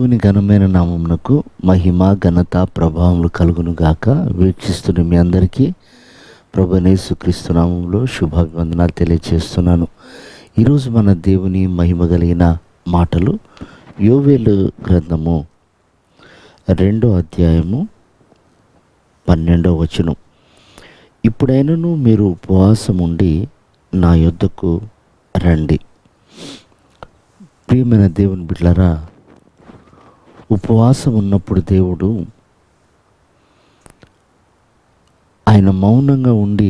దేవుని ఘనమైన నామమునకు మహిమ ఘనత ప్రభావములు కలుగును గాక. వీక్షిస్తున్న మీ అందరికీ ప్రభువైన యేసుక్రీస్తు నామములో శుభాభివందనాలు తెలియజేస్తున్నాను. ఈరోజు మన దేవుని మహిమ కలిగిన మాటలు యోవేలు గ్రంథము 2వ అధ్యాయము 12వ వచనం. ఇప్పుడైనను మీరు ఉపవాసం ఉండి నా యొద్దకు రండి. ప్రియమైన దేవుని బిడ్డలారా, ఉపవాసం ఉన్నప్పుడు దేవుడు ఆయన మౌనంగా ఉండి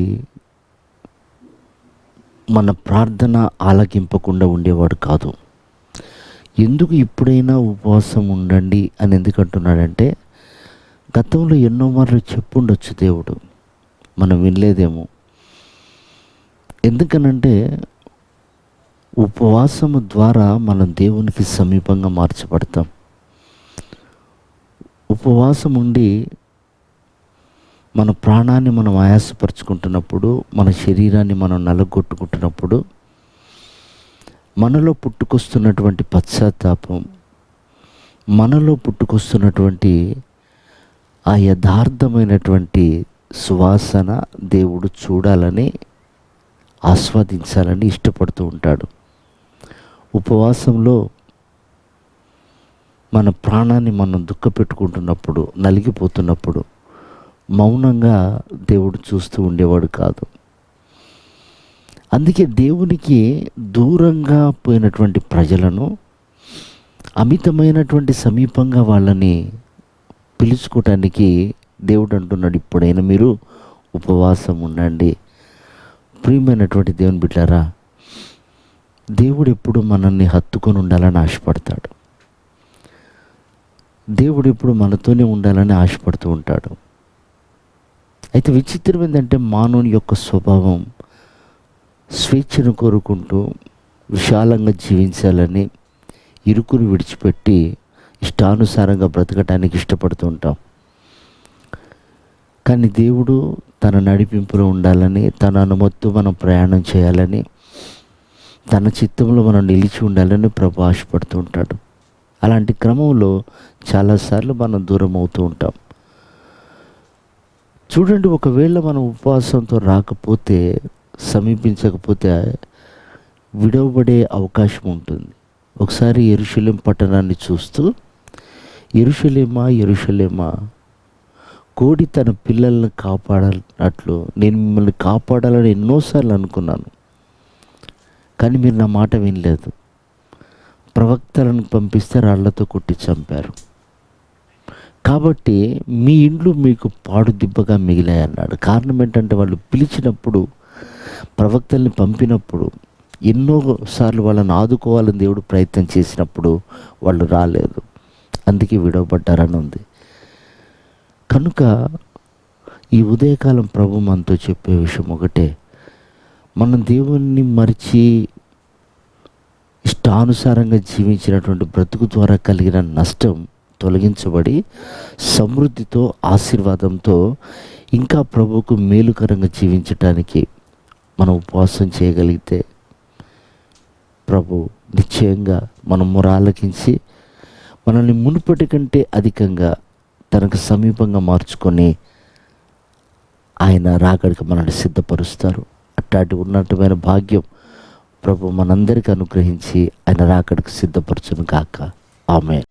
మన ప్రార్థన ఆలకింపకుండా ఉండేవాడు కాదు. ఎందుకు ఇప్పుడైనా ఉపవాసం ఉండండి అని ఎందుకు అంటున్నాడంటే, గతంలో ఎన్నో మార్లు చెప్పుండొచ్చు దేవుడు, మనం వినలేదేమో. ఎందుకనంటే ఉపవాసము ద్వారా మనం దేవునికి సమీపంగా మార్చబడతాం. ఉపవాసం ఉండి మన ప్రాణాన్ని మనం ఆయాసపరుచుకుంటున్నప్పుడు, మన శరీరాన్ని మనం నలగొట్టుకుంటున్నప్పుడు, మనలో పుట్టుకొస్తున్నటువంటి పశ్చాత్తాపం, మనలో పుట్టుకొస్తున్నటువంటి ఆ యథార్థమైనటువంటి సువాసన దేవుడు చూడాలని, ఆస్వాదించాలని ఇష్టపడుతూ ఉంటాడు. ఉపవాసంలో మన ప్రాణాన్ని మనం దుఃఖపెట్టుకుంటున్నప్పుడు, నలిగిపోతున్నప్పుడు మౌనంగా దేవుడు చూస్తూ ఉండేవాడు కాదు. అందుకే దేవునికి దూరంగా పోయినటువంటి ప్రజలను అమితమైనటువంటి సమీపంగా వాళ్ళని పిలుచుకోవటానికి దేవుడు అంటున్నాడు, ఇప్పుడైనా మీరు ఉపవాసం ఉండండి. ప్రియమైనటువంటి దేవుని బిడ్డలారా, దేవుడు ఎప్పుడు మనల్ని హత్తుకొని ఉండాలని ఆశపడతాడు. దేవుడు ఎప్పుడు మనతోనే ఉండాలని ఆశపడుతూ ఉంటాడు. అయితే విచిత్రం ఏంటంటే, మానవుని యొక్క స్వభావం స్వేచ్ఛను కోరుకుంటూ విశాలంగా జీవించాలని, ఇరుకును విడిచిపెట్టి ఇష్టానుసారంగా బ్రతకటానికి ఇష్టపడుతూ ఉంటాం. కానీ దేవుడు తన నడిపింపులో ఉండాలని, తన అనుమతితో మనం ప్రయాణం చేయాలని, తన చిత్తంలో మనం నిలిచి ఉండాలని ప్రభు ఆశపడుతూ ఉంటాడు. అలాంటి క్రమంలో చాలాసార్లు మనం దూరం అవుతూ ఉంటాం. చూడండి, ఒకవేళ మనం ఉపవాసంతో రాకపోతే, సమీపించకపోతే విడవబడే అవకాశం ఉంటుంది. ఒకసారి యెరూషలేము పట్టణాన్ని చూస్తూ, యెరూషలేమా యెరూషలేమా, కోడి తన పిల్లల్ని కాపాడాలన్నట్లు నేను మిమ్మల్ని కాపాడాలని ఎన్నోసార్లు అనుకున్నాను, కానీ మీరు నా మాట వినలేదు. ప్రవక్తలను పంపిస్తే రాళ్లతో కొట్టి చంపారు. కాబట్టి మీ ఇండ్లు మీకు పాడు దిబ్బగా మిగిలాయన్నాడు. కారణం ఏంటంటే, వాళ్ళు పిలిచినప్పుడు, ప్రవక్తల్ని పంపినప్పుడు, ఎన్నోసార్లు వాళ్ళని ఆదుకోవాలని దేవుడు ప్రయత్నం చేసినప్పుడు వాళ్ళు రాలేదు. అందుకే విడవబడ్డారని ఉంది. కనుక ఈ ఉదయకాలం ప్రభు మనతో చెప్పే విషయం ఒకటే, మనం దేవుణ్ణి మరిచి ఇష్టానుసారంగా జీవించినటువంటి బ్రతుకు ద్వారా కలిగిన నష్టం తొలగించబడి సమృద్ధితో, ఆశీర్వాదంతో ఇంకా ప్రభువుకు మేలుకరంగా జీవించటానికి మనం ఉపవాసం చేయగలిగితే, ప్రభు నిశ్చయంగా మనం మొరాలకించి మనల్ని మునుపటి కంటే అధికంగా తనకు సమీపంగా మార్చుకొని ఆయన రాకడికి మనల్ని సిద్ధపరుస్తారు. అట్లాంటి ఉన్నతమైన భాగ్యం ప్రభు మనందరికీ అనుగ్రహించి ఆయన రాకడికి సిద్ధపరచును గాక. ఆమేన్.